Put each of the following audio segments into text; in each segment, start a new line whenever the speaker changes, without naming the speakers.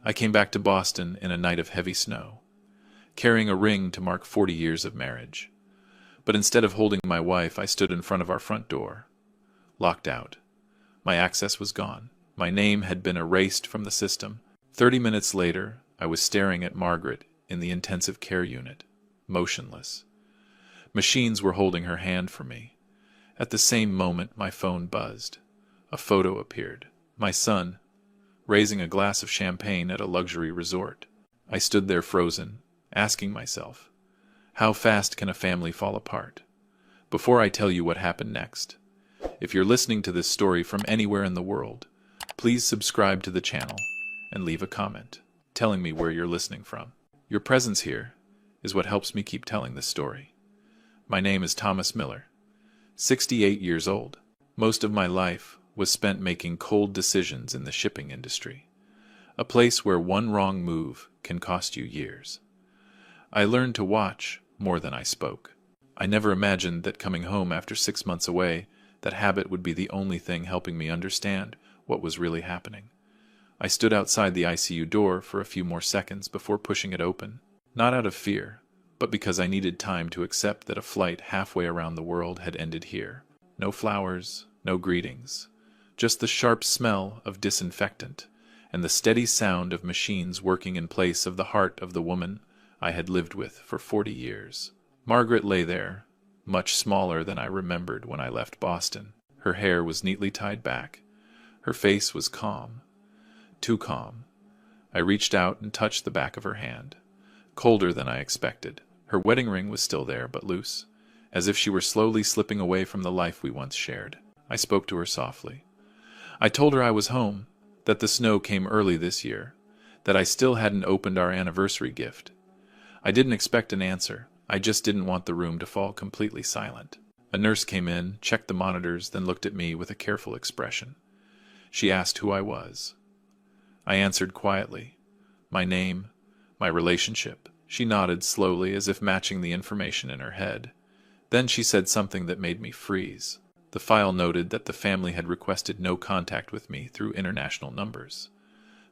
I came back to Boston in a night of heavy snow, carrying a ring to mark 40 years of marriage. But instead of holding my wife, I stood in front of our front door, locked out. My access was gone. My name had been erased from the system. 30 minutes later, I was staring at Margaret in the intensive care unit, motionless. Machines were holding her hand for me. At the same moment, my phone buzzed. A photo appeared. My son, raising a glass of champagne at a luxury resort. I stood there frozen, asking myself, how fast can a family fall apart? Before I tell you what happened next, if you're listening to this story from anywhere in the world, please subscribe to the channel and leave a comment telling me where you're listening from. Your presence here is what helps me keep telling this story. My name is Thomas Miller, 68 years old. Most of my life was spent making cold decisions in the shipping industry, a place where one wrong move can cost you years. I learned to watch more than I spoke. I never imagined that coming home after 6 months away, that habit would be the only thing helping me understand what was really happening. I stood outside the ICU door for a few more seconds before pushing it open, not out of fear, but because I needed time to accept that a flight halfway around the world had ended here. No flowers, no greetings, just the sharp smell of disinfectant and the steady sound of machines working in place of the heart of the woman I had lived with for 40 years. Margaret lay there, much smaller than I remembered when I left Boston. Her hair was neatly tied back. Her face was calm. Too calm. I reached out and touched the back of her hand. Colder than I expected. Her wedding ring was still there, but loose, as if she were slowly slipping away from the life we once shared. I spoke to her softly. I told her I was home, that the snow came early this year, that I still hadn't opened our anniversary gift. I didn't expect an answer. I just didn't want the room to fall completely silent. A nurse came in, checked the monitors, then looked at me with a careful expression. She asked who I was. I answered quietly. My name, my relationship. She nodded slowly, as if matching the information in her head. Then she said something that made me freeze. The file noted that the family had requested no contact with me through international numbers.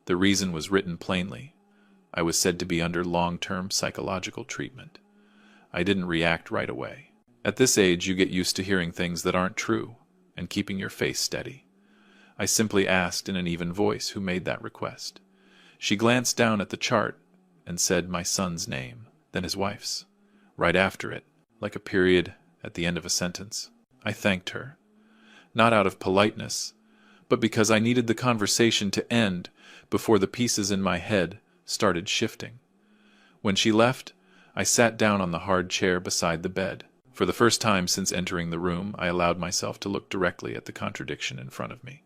The reason was written plainly. I was said to be under long-term psychological treatment. I didn't react right away. At this age, you get used to hearing things that aren't true and keeping your face steady. I simply asked in an even voice who made that request. She glanced down at the chart and said my son's name, then his wife's, right after it, like a period at the end of a sentence. I thanked her, not out of politeness, but because I needed the conversation to end before the pieces in my head started shifting. When she left, I sat down on the hard chair beside the bed. For the first time since entering the room, I allowed myself to look directly at the contradiction in front of me.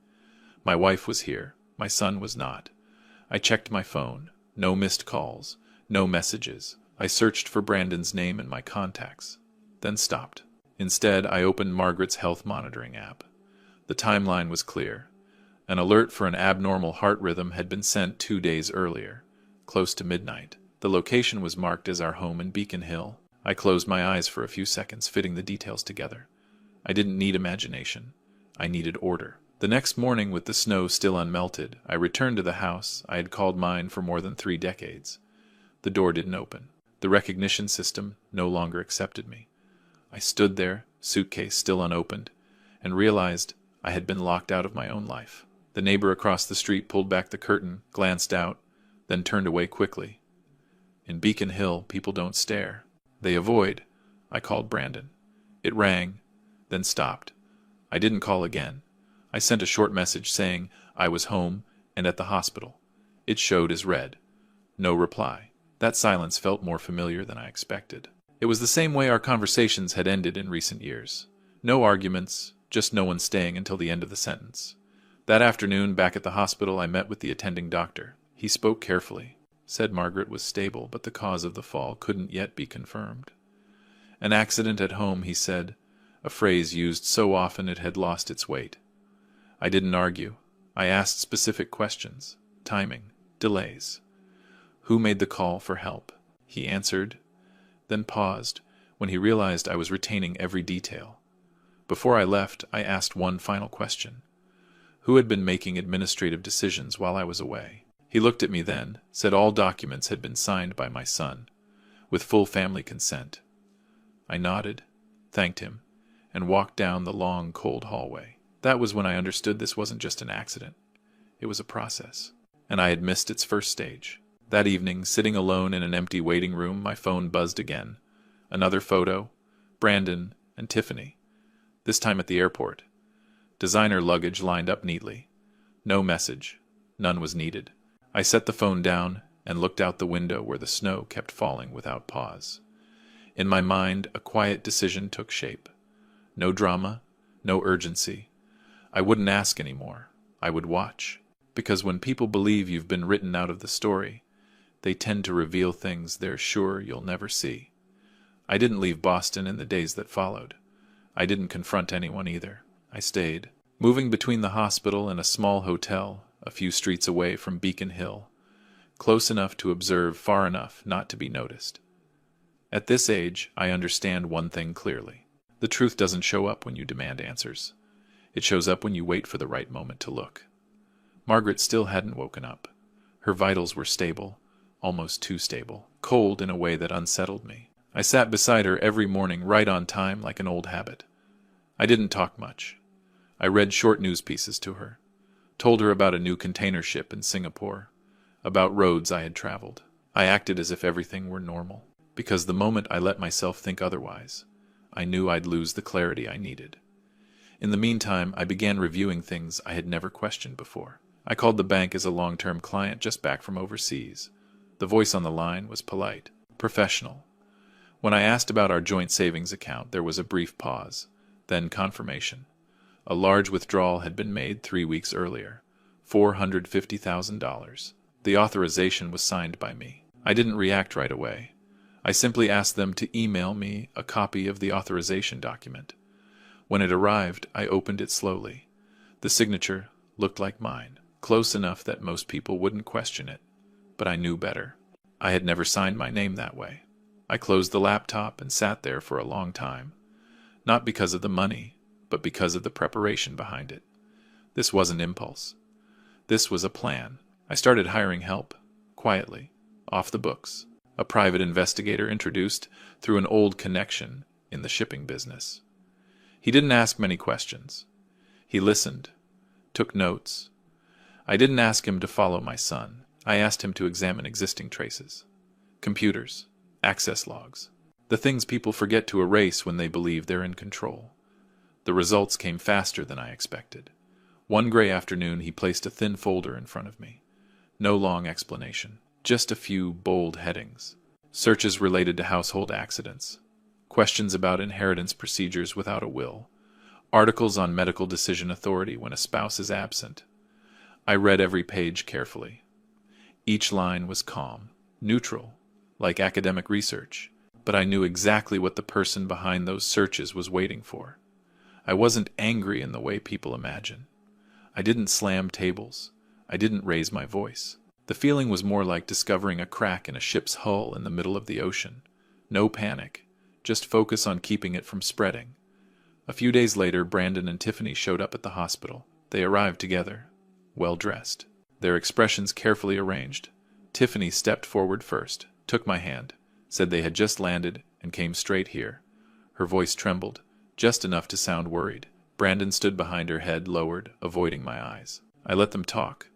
My wife was here. My son was not. I checked my phone. No missed calls. No messages. I searched for Brandon's name in my contacts, then stopped. Instead, I opened Margaret's health monitoring app. The timeline was clear. An alert for an abnormal heart rhythm had been sent 2 days earlier, close to midnight. The location was marked as our home in Beacon Hill. I closed my eyes for a few seconds, fitting the details together. I didn't need imagination. I needed order. The next morning, with the snow still unmelted, I returned to the house I had called mine for more than 3 decades. The door didn't open. The recognition system no longer accepted me. I stood there, suitcase still unopened, and realized I had been locked out of my own life. The neighbor across the street pulled back the curtain, glanced out, then turned away quickly. In Beacon Hill, people don't stare. They avoid. I called Brandon. It rang, then stopped. I didn't call again. I sent a short message saying I was home and at the hospital. It showed as read. No reply. That silence felt more familiar than I expected. It was the same way our conversations had ended in recent years. No arguments, just no one staying until the end of the sentence. That afternoon, back at the hospital, I met with the attending doctor. He spoke carefully, said Margaret was stable, but the cause of the fall couldn't yet be confirmed. An accident at home, he said, a phrase used so often it had lost its weight. I didn't argue. I asked specific questions. Timing. Delays. Who made the call for help? He answered, then paused when he realized I was retaining every detail. Before I left, I asked one final question. Who had been making administrative decisions while I was away? He looked at me then, said all documents had been signed by my son, with full family consent. I nodded, thanked him, and walked down the long, cold hallway. That was when I understood this wasn't just an accident. It was a process, and I had missed its first stage. That evening, sitting alone in an empty waiting room, my phone buzzed again. Another photo, Brandon and Tiffany, this time at the airport. Designer luggage lined up neatly. No message. None was needed. I set the phone down and looked out the window where the snow kept falling without pause. In my mind, a quiet decision took shape. No drama, no urgency. I wouldn't ask anymore. I would watch. Because when people believe you've been written out of the story, they tend to reveal things they're sure you'll never see. I didn't leave Boston in the days that followed. I didn't confront anyone either. I stayed, moving between the hospital and a small hotel a few streets away from Beacon Hill, close enough to observe, far enough not to be noticed. At this age, I understand one thing clearly. The truth doesn't show up when you demand answers. It shows up when you wait for the right moment to look. Margaret still hadn't woken up. Her vitals were stable, almost too stable, cold in a way that unsettled me. I sat beside her every morning right on time like an old habit. I didn't talk much. I read short news pieces to her, told her about a new container ship in Singapore, about roads I had traveled. I acted as if everything were normal, because the moment I let myself think otherwise, I knew I'd lose the clarity I needed. In the meantime, I began reviewing things I had never questioned before. I called the bank as a long-term client just back from overseas. The voice on the line was polite, professional. When I asked about our joint savings account, there was a brief pause, then confirmation. A large withdrawal had been made 3 weeks earlier, $450,000. The authorization was signed by me. I didn't react right away. I simply asked them to email me a copy of the authorization document. When it arrived, I opened it slowly. The signature looked like mine, close enough that most people wouldn't question it. But I knew better. I had never signed my name that way. I closed the laptop and sat there for a long time. Not because of the money, but because of the preparation behind it. This wasn't impulse. This was a plan. I started hiring help, quietly, off the books. A private investigator introduced through an old connection in the shipping business. He didn't ask many questions. He listened, took notes. I didn't ask him to follow my son. I asked him to examine existing traces. Computers, access logs, the things people forget to erase when they believe they're in control. The results came faster than I expected. One gray afternoon, he placed a thin folder in front of me. No long explanation, just a few bold headings. Searches related to household accidents, questions about inheritance procedures without a will, articles on medical decision authority when a spouse is absent. I read every page carefully. Each line was calm, neutral, like academic research, but I knew exactly what the person behind those searches was waiting for. I wasn't angry in the way people imagine. I didn't slam tables. I didn't raise my voice. The feeling was more like discovering a crack in a ship's hull in the middle of the ocean. No panic, just focus on keeping it from spreading. A few days later, Brandon and Tiffany showed up at the hospital. They arrived together, well-dressed, their expressions carefully arranged. Tiffany stepped forward first, took my hand, said they had just landed and came straight here. Her voice trembled, just enough to sound worried. Brandon stood behind her, head lowered, avoiding my eyes. I let them talk.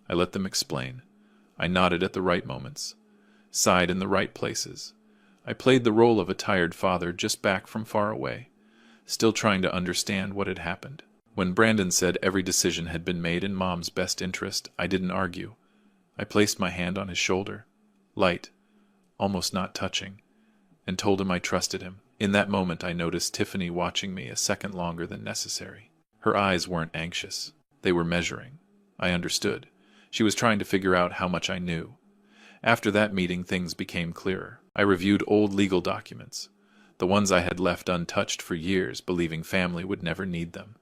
I let them explain. I nodded at the right moments, sighed in the right places. I played the role of a tired father just back from far away, still trying to understand what had happened. When Brandon said every decision had been made in Mom's best interest, I didn't argue. I placed my hand on his shoulder, light, almost not touching, and told him I trusted him. In that moment, I noticed Tiffany watching me a second longer than necessary. Her eyes weren't anxious. They were measuring. I understood. She was trying to figure out how much I knew. After that meeting, things became clearer. I reviewed old legal documents, the ones I had left untouched for years, believing family would never need them.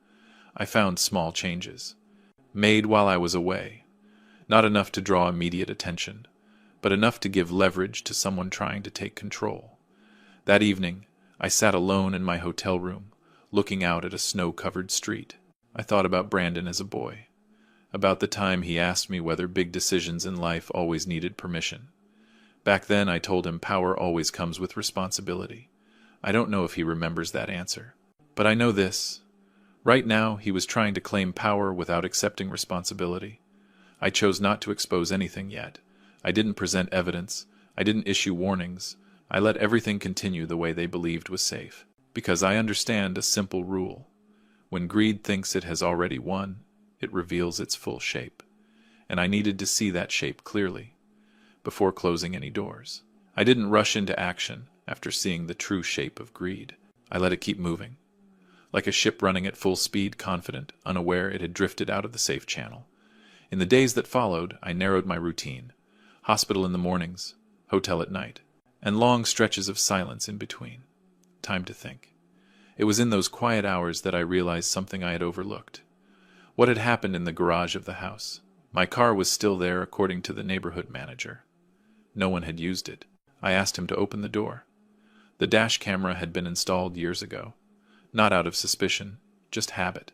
I found small changes, made while I was away. Not enough to draw immediate attention, but enough to give leverage to someone trying to take control. That evening, I sat alone in my hotel room, looking out at a snow-covered street. I thought about Brandon as a boy. about the time he asked me whether big decisions in life always needed permission. Back then I told him power always comes with responsibility. I don't know if he remembers that answer. But I know this. Right now, he was trying to claim power without accepting responsibility. I chose not to expose anything yet. I didn't present evidence. I didn't issue warnings. I let everything continue the way they believed was safe. Because I understand a simple rule. When greed thinks it has already won, it reveals its full shape. And I needed to see that shape clearly, before closing any doors. I didn't rush into action after seeing the true shape of greed. I let it keep moving. Like a ship running at full speed, confident, unaware it had drifted out of the safe channel. In the days that followed, I narrowed my routine. Hospital in the mornings, hotel at night, and long stretches of silence in between. Time to think. It was in those quiet hours that I realized something I had overlooked. What had happened in the garage of the house? My car was still there according to the neighborhood manager. No one had used it. I asked him to open the door. The dash camera had been installed years ago. Not out of suspicion, just habit.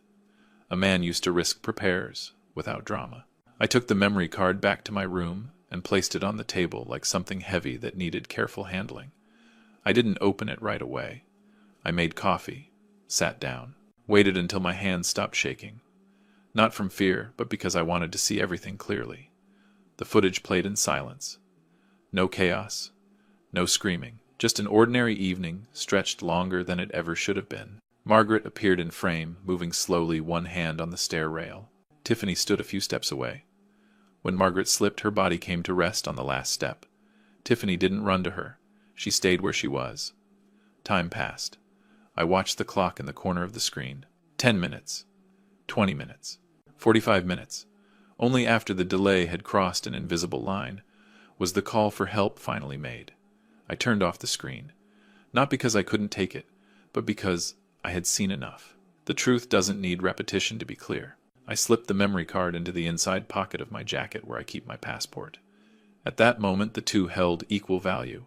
A man used to risk repairs without drama. I took the memory card back to my room and placed it on the table like something heavy that needed careful handling. I didn't open it right away. I made coffee, sat down, waited until my hands stopped shaking. Not from fear, but because I wanted to see everything clearly. The footage played in silence. No chaos, no screaming, just an ordinary evening stretched longer than it ever should have been. Margaret appeared in frame, moving slowly, one hand on the stair rail. Tiffany stood a few steps away. When Margaret slipped, her body came to rest on the last step. Tiffany didn't run to her. She stayed where she was. Time passed. I watched the clock in the corner of the screen. 10 minutes. 20 minutes. 45 minutes. Only after the delay had crossed an invisible line was the call for help finally made. I turned off the screen. Not because I couldn't take it, but because I had seen enough. The truth doesn't need repetition to be clear. I slipped the memory card into the inside pocket of my jacket where I keep my passport. At that moment, the two held equal value.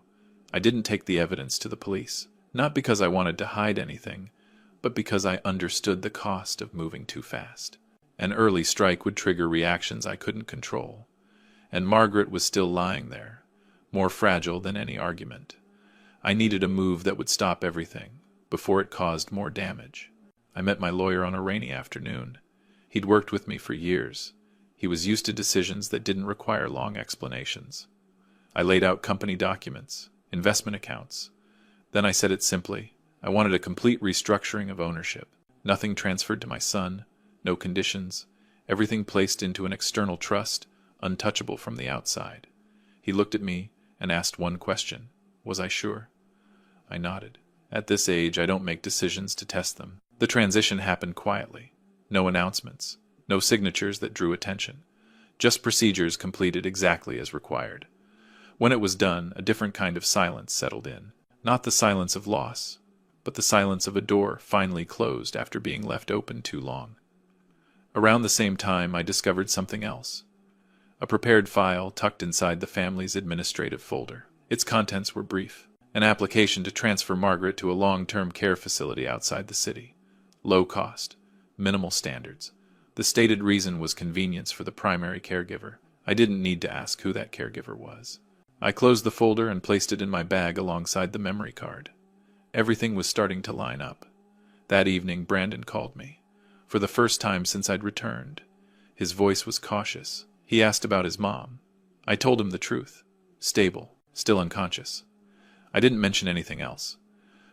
I didn't take the evidence to the police, not because I wanted to hide anything, but because I understood the cost of moving too fast. An early strike would trigger reactions I couldn't control. And Margaret was still lying there, more fragile than any argument. I needed a move that would stop everything, before it caused more damage. I met my lawyer on a rainy afternoon. He'd worked with me for years. He was used to decisions that didn't require long explanations. I laid out company documents, investment accounts. Then I said it simply. I wanted a complete restructuring of ownership. Nothing transferred to my son, no conditions, everything placed into an external trust, untouchable from the outside. He looked at me and asked one question. Was I sure? I nodded. At this age, I don't make decisions to test them. The transition happened quietly. No announcements, no signatures that drew attention. Just procedures completed exactly as required. When it was done, a different kind of silence settled in. Not the silence of loss, but the silence of a door finally closed after being left open too long. Around the same time, I discovered something else. A prepared file tucked inside the family's administrative folder. Its contents were brief. An application to transfer Margaret to a long-term care facility outside the city. Low cost, minimal standards. The stated reason was convenience for the primary caregiver. I didn't need to ask who that caregiver was. I closed the folder and placed it in my bag alongside the memory card. Everything was starting to line up. That evening, Brandon called me. For the first time since I'd returned. His voice was cautious. He asked about his mom. I told him the truth. Stable, still unconscious. I didn't mention anything else.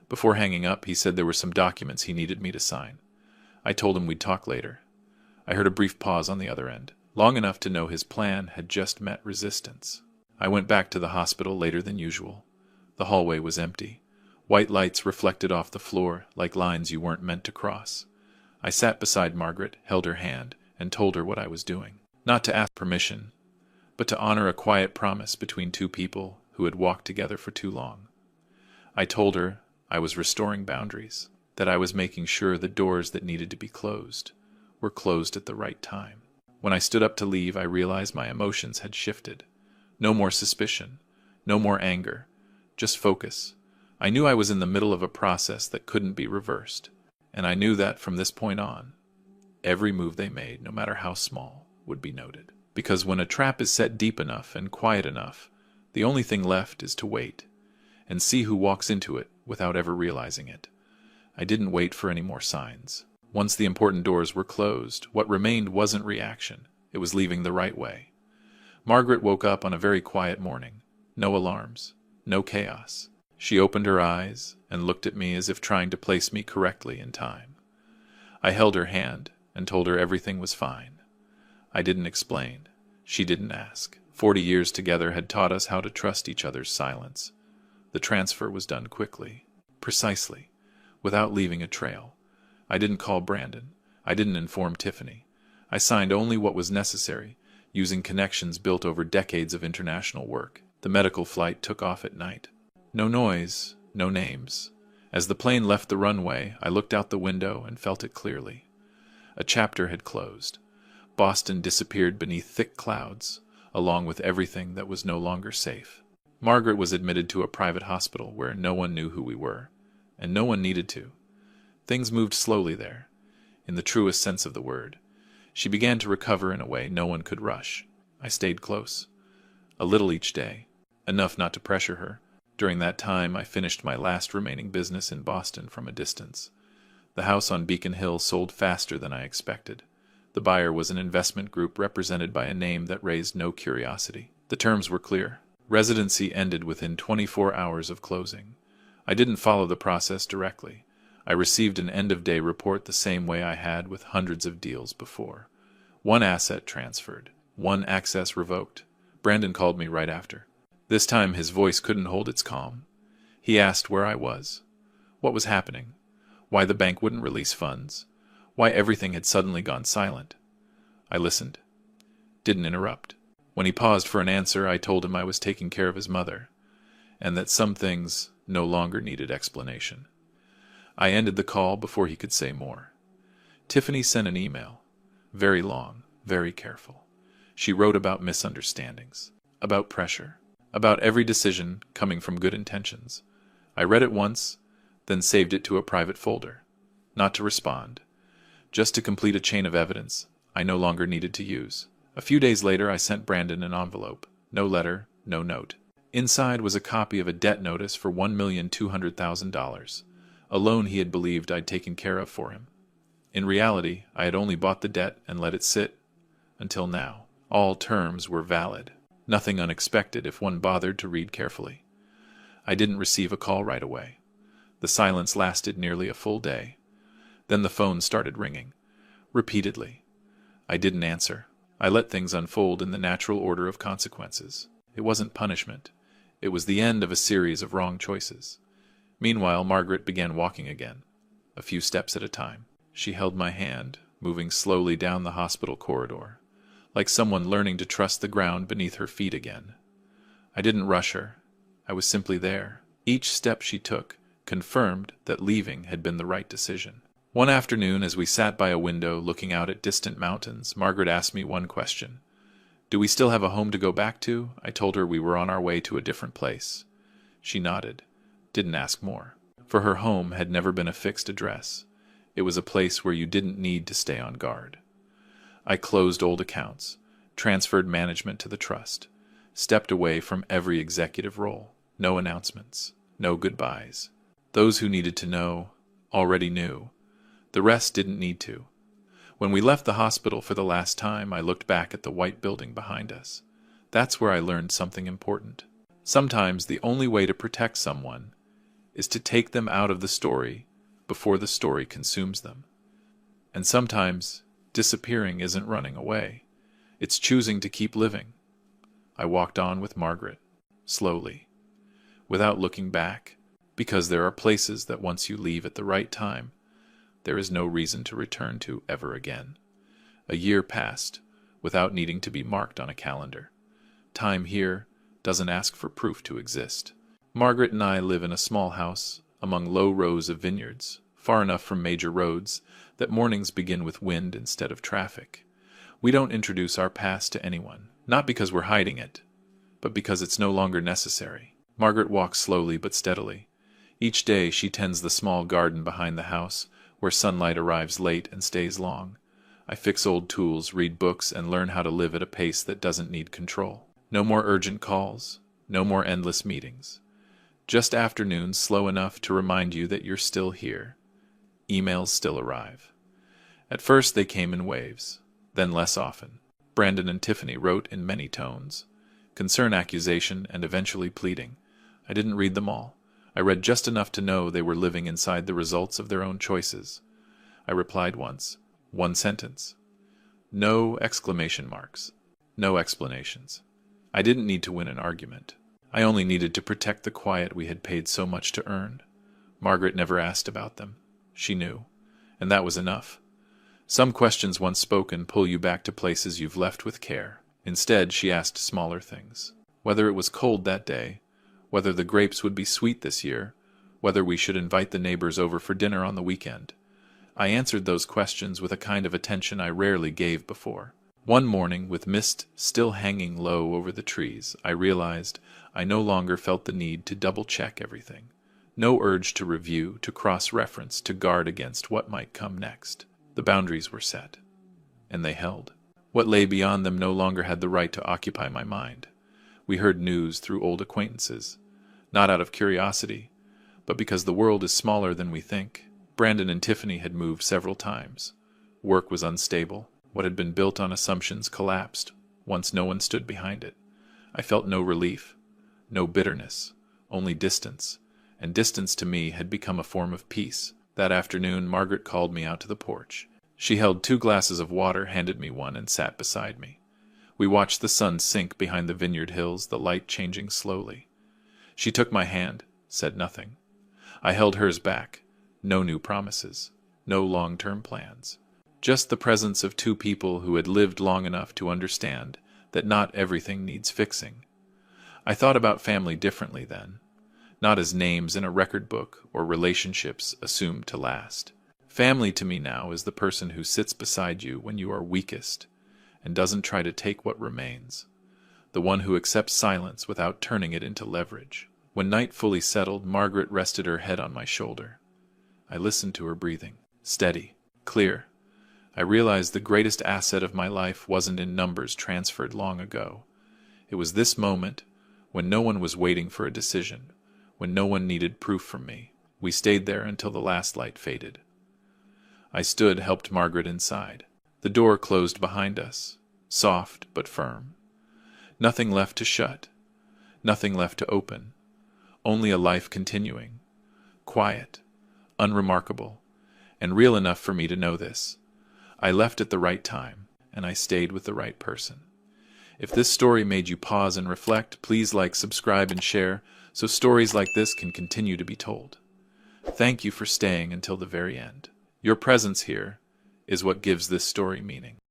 Before hanging up, he said there were some documents he needed me to sign. I told him we'd talk later. I heard a brief pause on the other end, long enough to know his plan had just met resistance. I went back to the hospital later than usual. The hallway was empty. White lights reflected off the floor like lines you weren't meant to cross. I sat beside Margaret, held her hand, and told her what I was doing. Not to ask permission, but to honor a quiet promise between two people who had walked together for too long. I told her I was restoring boundaries, that I was making sure the doors that needed to be closed were closed at the right time. When I stood up to leave, I realized my emotions had shifted. No more suspicion, no more anger, just focus. I knew I was in the middle of a process that couldn't be reversed, and I knew that from this point on, every move they made, no matter how small, would be noted. Because when a trap is set deep enough and quiet enough, the only thing left is to wait, and see who walks into it without ever realizing it. I didn't wait for any more signs. Once the important doors were closed, what remained wasn't reaction. It was leaving the right way. Margaret woke up on a very quiet morning. No alarms. No chaos. She opened her eyes and looked at me as if trying to place me correctly in time. I held her hand and told her everything was fine. I didn't explain. She didn't ask. 40 years together had taught us how to trust each other's silence. The transfer was done quickly, precisely, without leaving a trail. I didn't call Brandon. I didn't inform Tiffany. I signed only what was necessary, using connections built over decades of international work. The medical flight took off at night. No noise, no names. As the plane left the runway, I looked out the window and felt it clearly. A chapter had closed. Boston disappeared beneath thick clouds, along with everything that was no longer safe. Margaret was admitted to a private hospital where no one knew who we were, and no one needed to. Things moved slowly there, in the truest sense of the word. She began to recover in a way no one could rush. I stayed close. A little each day, enough not to pressure her. During that time, I finished my last remaining business in Boston from a distance. The house on Beacon Hill sold faster than I expected. The buyer was an investment group represented by a name that raised no curiosity. The terms were clear. Residency ended within 24 hours of closing. I didn't follow the process directly. I received an end-of-day report the same way I had with hundreds of deals before. One asset transferred. One access revoked. Brandon called me right after. This time his voice couldn't hold its calm. He asked where I was, what was happening, why the bank wouldn't release funds, why everything had suddenly gone silent. I listened. Didn't interrupt. When he paused for an answer, I told him I was taking care of his mother, and that some things no longer needed explanation. I ended the call before he could say more. Tiffany sent an email. Very long, very careful. She wrote about misunderstandings, about pressure, about every decision coming from good intentions. I read it once, then saved it to a private folder. Not to respond. Just to complete a chain of evidence I no longer needed to use. A few days later, I sent Brandon an envelope. No letter, no note. Inside was a copy of a debt notice for $1,200,000, a loan he had believed I'd taken care of for him. In reality, I had only bought the debt and let it sit. Until now. All terms were valid. Nothing unexpected if one bothered to read carefully. I didn't receive a call right away. The silence lasted nearly a full day. Then the phone started ringing. Repeatedly. I didn't answer. I let things unfold in the natural order of consequences. It wasn't punishment. It was the end of a series of wrong choices. Meanwhile, Margaret began walking again, a few steps at a time. She held my hand, moving slowly down the hospital corridor, like someone learning to trust the ground beneath her feet again. I didn't rush her. I was simply there. Each step she took confirmed that leaving had been the right decision. One afternoon, as we sat by a window looking out at distant mountains, Margaret asked me one question. "Do we still have a home to go back to?" I told her we were on our way to a different place. She nodded, didn't ask more. For her home had never been a fixed address. It was a place where you didn't need to stay on guard. I closed old accounts, transferred management to the trust, stepped away from every executive role. No announcements, no goodbyes. Those who needed to know already knew. The rest didn't need to. When we left the hospital for the last time, I looked back at the white building behind us. That's where I learned something important. Sometimes the only way to protect someone is to take them out of the story before the story consumes them. And sometimes disappearing isn't running away. It's choosing to keep living. I walked on with Margaret, slowly, without looking back, because there are places that once you leave at the right time, there is no reason to return to ever again. A year passed, without needing to be marked on a calendar. Time here doesn't ask for proof to exist. Margaret and I live in a small house among low rows of vineyards, far enough from major roads that mornings begin with wind instead of traffic. We don't introduce our past to anyone, not because we're hiding it, but because it's no longer necessary. Margaret walks slowly but steadily. Each day she tends the small garden behind the house, where sunlight arrives late and stays long. I fix old tools, read books, and learn how to live at a pace that doesn't need control. No more urgent calls, no more endless meetings. Just afternoons slow enough to remind you that you're still here. Emails still arrive. At first they came in waves, then less often. Brandon and Tiffany wrote in many tones. Concern, accusation, and eventually pleading. I didn't read them all. I read just enough to know they were living inside the results of their own choices. I replied once. One sentence. No exclamation marks. No explanations. I didn't need to win an argument. I only needed to protect the quiet we had paid so much to earn. Margaret never asked about them. She knew. And that was enough. Some questions once spoken pull you back to places you've left with care. Instead, she asked smaller things. Whether it was cold that day, whether the grapes would be sweet this year, whether we should invite the neighbors over for dinner on the weekend. I answered those questions with a kind of attention I rarely gave before. One morning, with mist still hanging low over the trees, I realized I no longer felt the need to double-check everything. No urge to review, to cross-reference, to guard against what might come next. The boundaries were set, and they held. What lay beyond them no longer had the right to occupy my mind. We heard news through old acquaintances, not out of curiosity, but because the world is smaller than we think. Brandon and Tiffany had moved several times. Work was unstable. What had been built on assumptions collapsed, once no one stood behind it. I felt no relief, no bitterness, only distance, and distance to me had become a form of peace. That afternoon, Margaret called me out to the porch. She held 2 glasses of water, handed me one, and sat beside me. We watched the sun sink behind the vineyard hills, the light changing slowly. She took my hand, said nothing. I held hers back. No new promises, no long-term plans. Just the presence of 2 people who had lived long enough to understand that not everything needs fixing. I thought about family differently then, not as names in a record book or relationships assumed to last. Family to me now is the person who sits beside you when you are weakest and doesn't try to take what remains, the one who accepts silence without turning it into leverage. When night fully settled, Margaret rested her head on my shoulder. I listened to her breathing, steady, clear. I realized the greatest asset of my life wasn't in numbers transferred long ago. It was this moment, when no one was waiting for a decision, when no one needed proof from me. We stayed there until the last light faded. I stood, helped Margaret inside. The door closed behind us, soft but firm. Nothing left to shut, nothing left to open, only a life continuing, quiet, unremarkable, and real enough for me to know this. I left at the right time, and I stayed with the right person. If this story made you pause and reflect, please like, subscribe, and share so stories like this can continue to be told. Thank you for staying until the very end. Your presence here is what gives this story meaning.